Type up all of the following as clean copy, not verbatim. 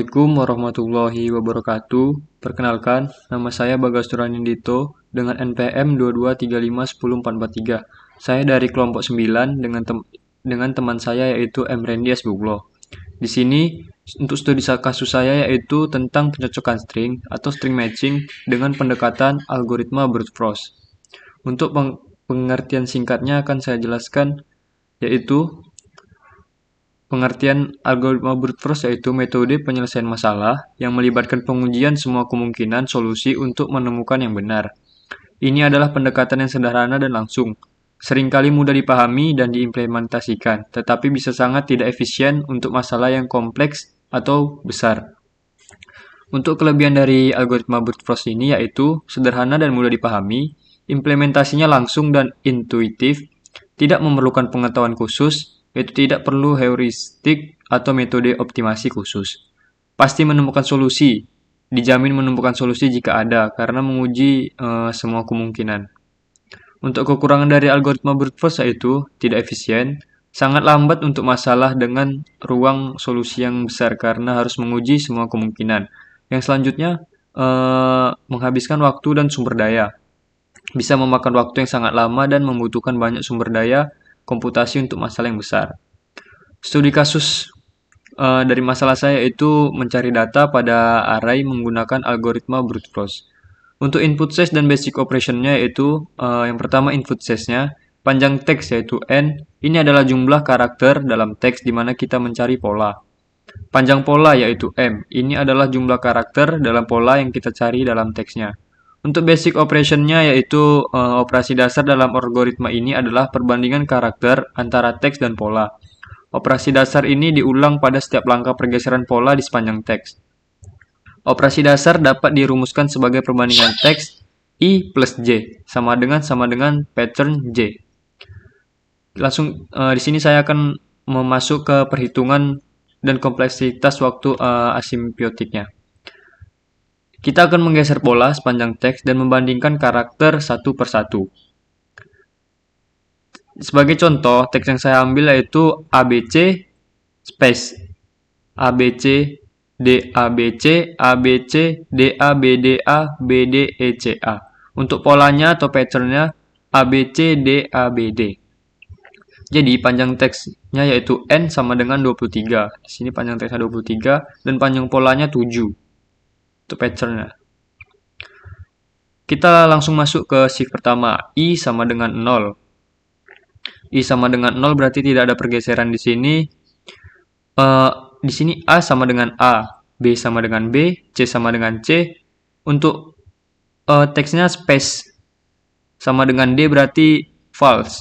Assalamualaikum warahmatullahi wabarakatuh. Perkenalkan, nama saya Bagas Turanindito dengan NPM 22351043. Saya dari kelompok 9 dengan teman saya yaitu M. Randy Asbuglo. Di sini untuk studi kasus saya yaitu tentang pencocokan string atau string matching dengan pendekatan algoritma brute force. Untuk pengertian singkatnya akan saya jelaskan yaitu pengertian algoritma brute force yaitu metode penyelesaian masalah yang melibatkan pengujian semua kemungkinan solusi untuk menemukan yang benar. Ini adalah pendekatan yang sederhana dan langsung, seringkali mudah dipahami dan diimplementasikan, tetapi bisa sangat tidak efisien untuk masalah yang kompleks atau besar. Untuk kelebihan dari algoritma brute force ini yaitu sederhana dan mudah dipahami, implementasinya langsung dan intuitif, tidak memerlukan pengetahuan khusus, yaitu tidak perlu heuristik atau metode optimasi khusus. Pasti menemukan solusi, dijamin menemukan solusi jika ada, karena menguji semua kemungkinan. Untuk kekurangan dari algoritma brute force yaitu tidak efisien, sangat lambat untuk masalah dengan ruang solusi yang besar karena harus menguji semua kemungkinan. Yang selanjutnya, menghabiskan waktu dan sumber daya. Bisa memakan waktu yang sangat lama dan membutuhkan banyak sumber daya komputasi untuk masalah yang besar. Studi kasus dari masalah saya itu mencari data pada array menggunakan algoritma brute force. Untuk input size dan basic operation-nya yaitu yang pertama input size-nya, panjang teks yaitu n, ini adalah jumlah karakter dalam teks di mana kita mencari pola. Panjang pola yaitu m, ini adalah jumlah karakter dalam pola yang kita cari dalam teksnya. Untuk basic operation-nya yaitu operasi dasar dalam algoritma ini adalah perbandingan karakter antara teks dan pola. Operasi dasar ini diulang pada setiap langkah pergeseran pola di sepanjang teks. Operasi dasar dapat dirumuskan sebagai perbandingan teks I plus J sama dengan pattern J. Langsung di sini saya akan memasuk ke perhitungan dan kompleksitas waktu asimptotiknya. Kita akan menggeser pola sepanjang teks dan membandingkan karakter satu per satu. Sebagai contoh, teks yang saya ambil yaitu ABC space ABC DABC ABC DABDA BDECA. Untuk polanya atau patternnya ABC DABD. Jadi panjang teksnya yaitu N sama dengan 23. Di sini panjang teksnya 23 dan panjang polanya 7. Patternnya. Kita langsung masuk ke shift pertama. I sama dengan 0. I sama dengan 0 berarti tidak ada pergeseran di sini. Di sini A sama dengan A, B sama dengan B, C sama dengan C. Untuk teksnya space sama dengan D berarti false.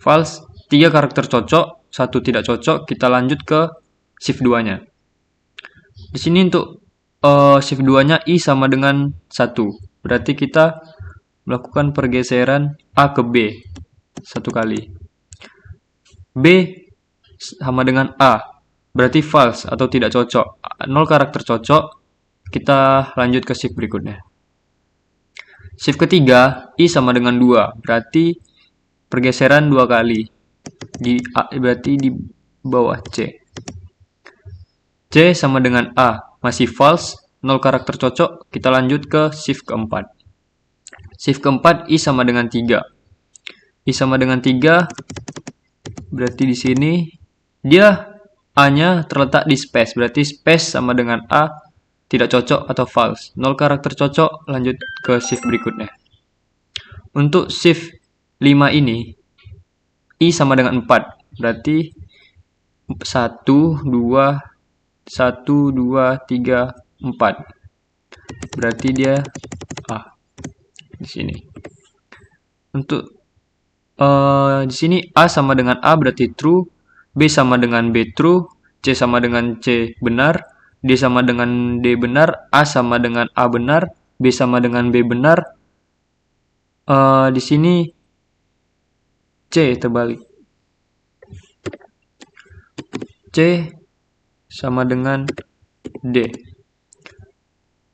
False, 3 karakter cocok, 1 tidak cocok. Kita lanjut ke shift 2-nya. Di sini untuk shift 2-nya I sama dengan 1. Berarti kita melakukan pergeseran A ke B 1 kali. B sama dengan A. Berarti false atau tidak cocok. 0 karakter cocok. Kita lanjut ke shift berikutnya. Shift ketiga, I sama dengan 2. Berarti pergeseran 2 kali. Berarti di bawah C. C sama dengan A. Masih false, 0 karakter cocok, kita lanjut ke shift keempat. Shift keempat, I sama dengan 3. I sama dengan 3, berarti di sini, dia A-nya terletak di space, berarti space sama dengan A, tidak cocok atau false. 0 karakter cocok, lanjut ke shift berikutnya. Untuk shift 5 ini, I sama dengan 4, berarti 1, 2, 1, 2, 3, 4. Berarti dia A di sini. Untuk di sini A sama dengan A berarti true, B sama dengan B true, C sama dengan C benar, D sama dengan D benar, A sama dengan A benar, B sama dengan B benar. Di sini C terbalik. C sama dengan D.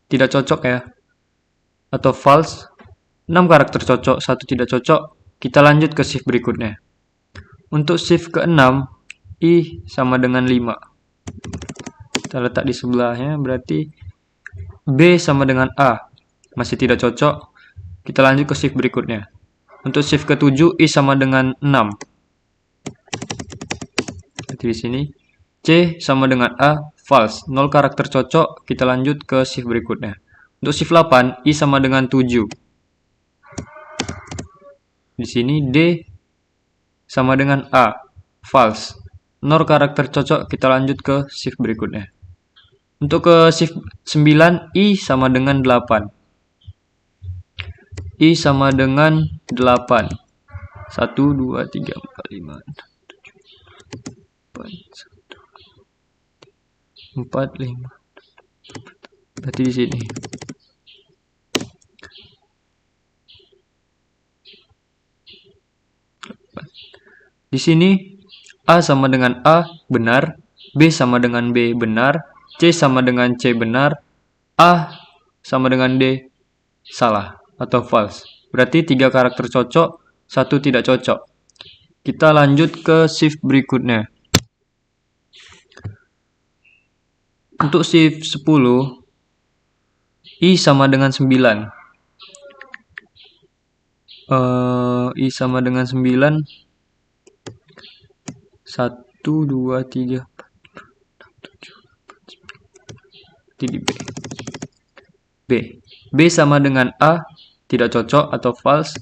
Tidak cocok ya. Atau false. 6 karakter cocok, 1 tidak cocok. Kita lanjut ke shift berikutnya. Untuk shift ke-6, I sama dengan 5. Kita letak di sebelahnya, berarti B sama dengan A. Masih tidak cocok. Kita lanjut ke shift berikutnya. Untuk shift ke-7, I sama dengan 6. Berarti di sini C sama dengan A, false. 0 karakter cocok. Kita lanjut ke shift berikutnya. Untuk shift 8, I sama dengan 7. Di sini D sama dengan A, false. 0 karakter cocok, kita lanjut ke shift berikutnya. Untuk ke shift 9, I sama dengan 8. I sama dengan 8. 1, 2, 3, 4, 5, 6, 7, 8, 1, 4, 5. Berarti di sini. Di sini A sama dengan A benar, B sama dengan B benar, C sama dengan C benar, A sama dengan D salah atau false. Berarti 3 karakter cocok, 1 tidak cocok. Kita lanjut ke shift berikutnya. Untuk shift 10, I sama dengan 9. I sama dengan 9. 1, 2, 3, 4, 5, 6, 7, 8, 9. Di B. B sama dengan A, tidak cocok atau false.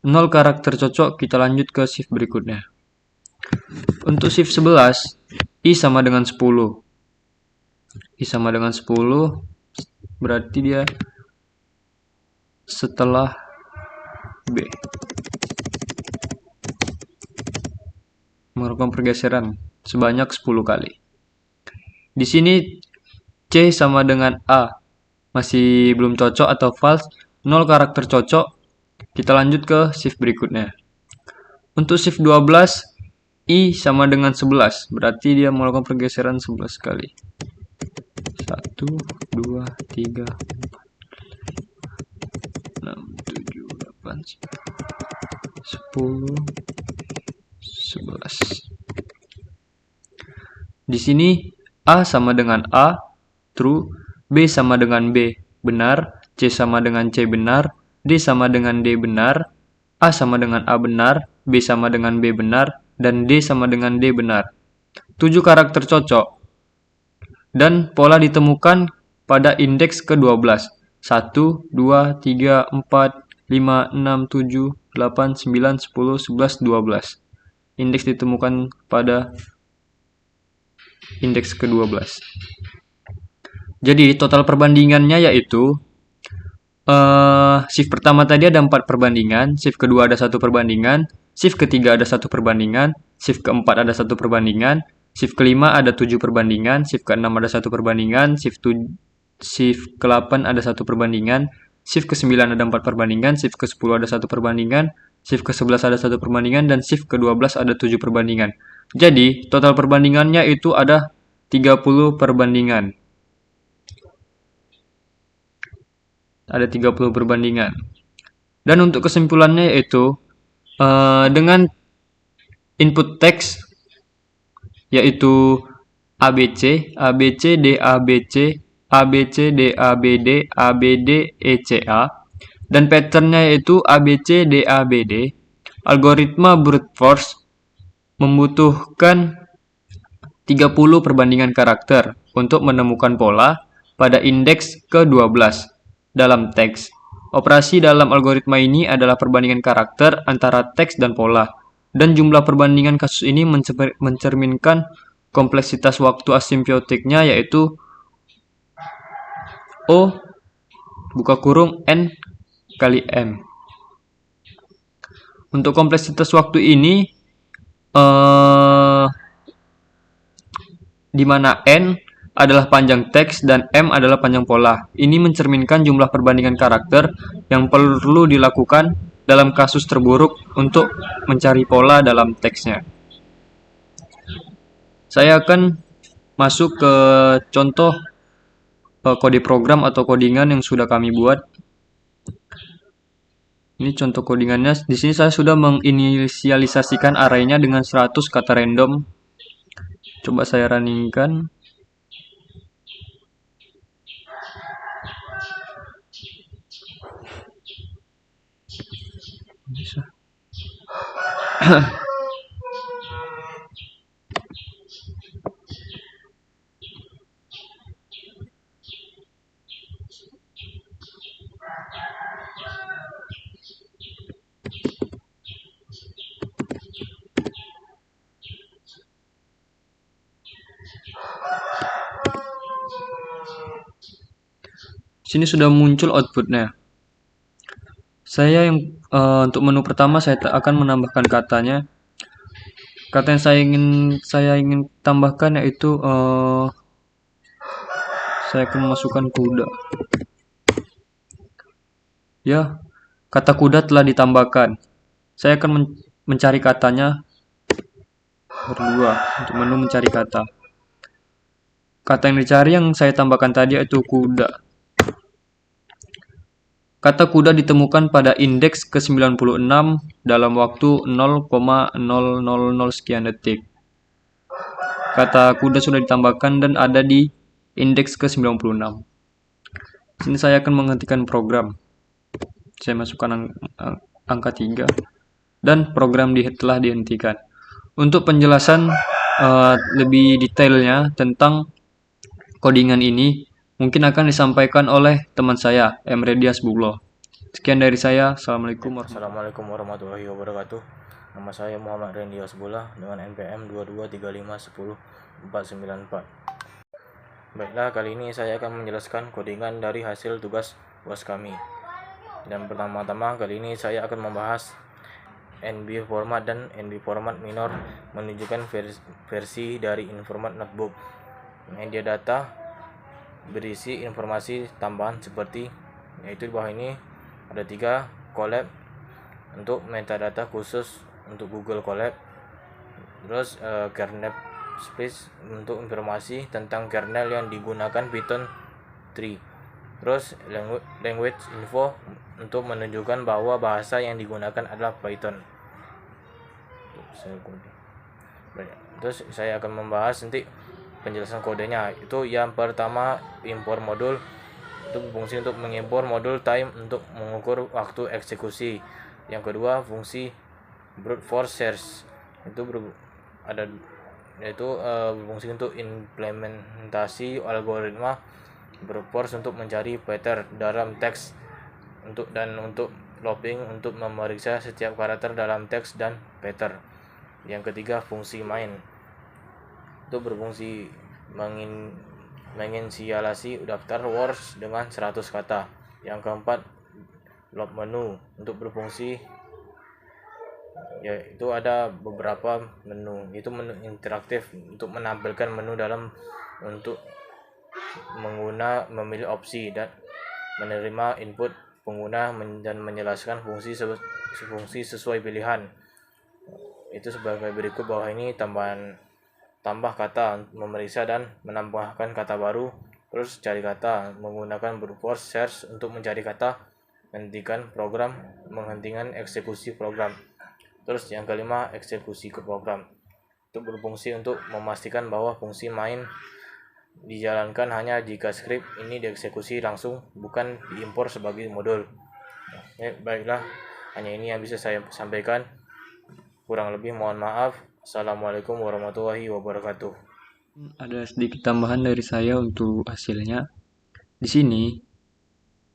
0 karakter cocok, kita lanjut ke shift berikutnya. Untuk shift 11, I sama dengan 10. I sama dengan 10, berarti dia setelah B. Melakukan pergeseran sebanyak 10 kali. Di sini C sama dengan A masih belum cocok atau false, 0 karakter cocok. Kita lanjut ke shift berikutnya. Untuk shift 12, I sama dengan 11, berarti dia melakukan pergeseran 11 kali. 1, 2, 3, 4, 5, 6, 7, 8, 10, 11. Di sini A sama dengan A, true, B sama dengan B, benar, C sama dengan C benar, D sama dengan D benar, A sama dengan A benar, B sama dengan B benar, dan D sama dengan D benar. 7 karakter cocok. Dan pola ditemukan pada indeks ke-12. 1, 2, 3, 4, 5, 6, 7, 8, 9, 10, 11, 12. Indeks ditemukan pada indeks ke-12. Jadi total perbandingannya yaitu shift pertama tadi ada 4 perbandingan, shift kedua ada 1 perbandingan, shift ketiga ada 1 perbandingan, shift keempat ada 1 perbandingan, shift kelima ada 7 perbandingan, shift keenam ada 1 perbandingan, shift ke-8 ada 1 perbandingan, shift ke-9 ada 4 perbandingan, shift ke-10 ada 1 perbandingan, shift ke-11 ada 1 perbandingan, dan shift ke-12 ada 7 perbandingan. Jadi total perbandingannya itu ada 30 perbandingan. Ada 30 perbandingan. Dan untuk kesimpulannya yaitu dengan input teks yaitu ABC, ABC, DABC, ABC, DABD, ABD, ECA, dan patternnya yaitu ABC, DABD, algoritma brute force membutuhkan 30 perbandingan karakter untuk menemukan pola pada indeks ke-12 dalam teks. Operasi dalam algoritma ini adalah perbandingan karakter antara teks dan pola, dan jumlah perbandingan kasus ini mencerminkan kompleksitas waktu asimptotiknya yaitu O buka kurung N kali M. Untuk kompleksitas waktu ini di mana N adalah panjang teks dan M adalah panjang pola. Ini mencerminkan jumlah perbandingan karakter yang perlu dilakukan dalam kasus terburuk untuk mencari pola dalam teksnya. Saya akan masuk ke contoh kode program atau codingan yang sudah kami buat. Ini contoh codingannya. Di sini saya sudah menginisialisasikan arraynya dengan 100 kata random. Coba saya runningkan. Sini sudah muncul outputnya. Untuk menu pertama saya akan menambahkan katanya. Kata yang saya ingin tambahkan yaitu saya akan memasukkan kuda. Ya, kata kuda telah ditambahkan. Saya akan mencari katanya berdua untuk menu mencari kata. Kata yang dicari yang saya tambahkan tadi yaitu kuda. Kata kuda ditemukan pada indeks ke-96 dalam waktu 0,000 sekian detik. Kata kuda sudah ditambahkan dan ada di indeks ke-96. Sini saya akan menghentikan program. Saya masukkan angka 3 dan program telah dihentikan. Untuk penjelasan lebih detailnya tentang codingan ini mungkin akan disampaikan oleh teman saya, Emre Diasbullah. Sekian dari saya. Assalamualaikum warahmatullahi wabarakatuh. Nama saya Muhammad Randy Asbullah dengan NPM 2235104494. Baiklah, kali ini saya akan menjelaskan codingan dari hasil tugas UAS kami. Dan pertama-tama kali ini saya akan membahas NB format dan NB format minor menunjukkan versi dari informat notebook. Media data berisi informasi tambahan seperti yaitu di bawah ini ada 3 collab untuk metadata khusus untuk Google Colab, terus kernel space untuk informasi tentang kernel yang digunakan Python 3, terus language info untuk menunjukkan bahwa bahasa yang digunakan adalah Python. Terus saya akan membahas nanti penjelasan kodenya. Itu yang pertama, import modul. Itu fungsi untuk mengimpor modul time untuk mengukur waktu eksekusi. Yang kedua, fungsi brute force search. Itu fungsi untuk implementasi algoritma brute force untuk mencari pattern dalam teks untuk looping untuk memeriksa setiap karakter dalam teks dan pattern. Yang ketiga, fungsi main. Itu berfungsi menginisialasi daftar words dengan 100 kata. Yang keempat, load menu untuk berfungsi yaitu ada beberapa menu, itu menu interaktif untuk menampilkan menu dalam untuk pengguna memilih opsi dan menerima input pengguna dan menjelaskan fungsi sesuai pilihan. Itu sebagai berikut. Bawah ini tambah kata, memeriksa dan menambahkan kata baru, terus cari kata menggunakan brute force search untuk mencari kata, menghentikan program, menghentikan eksekusi program. Terus yang kelima, eksekusi ke program. Itu berfungsi untuk memastikan bahwa fungsi main dijalankan hanya jika script ini dieksekusi langsung, bukan diimpor sebagai modul. Baiklah, hanya ini yang bisa saya sampaikan. Kurang lebih mohon maaf. Assalamualaikum warahmatullahi wabarakatuh. Ada sedikit tambahan dari saya untuk hasilnya. Di sini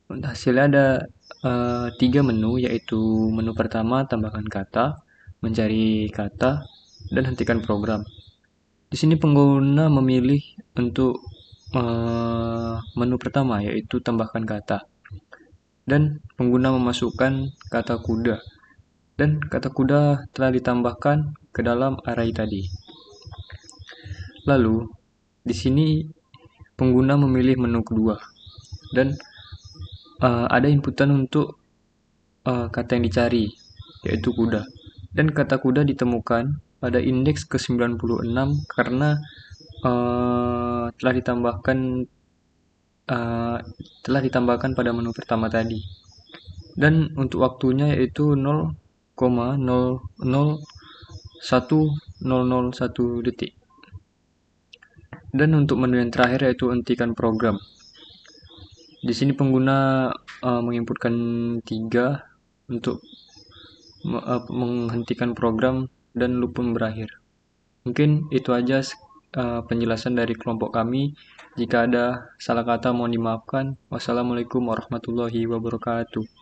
untuk hasilnya ada 3 menu, yaitu menu pertama tambahkan kata, mencari kata, dan hentikan program. Di sini pengguna memilih untuk menu pertama, yaitu tambahkan kata, dan pengguna memasukkan kata kuda, dan kata kuda telah ditambahkan ke dalam array tadi. Lalu di sini pengguna memilih menu kedua dan ada inputan untuk kata yang dicari, yaitu kuda. Dan kata kuda ditemukan pada indeks ke-96 karena telah ditambahkan pada menu pertama tadi. Dan untuk waktunya yaitu 0,001001 detik. Dan untuk menu yang terakhir yaitu hentikan program. Di sini pengguna menginputkan 3 untuk menghentikan program dan loop pun berakhir. Mungkin itu aja penjelasan dari kelompok kami. Jika ada salah kata mohon dimaafkan. Wassalamualaikum warahmatullahi wabarakatuh.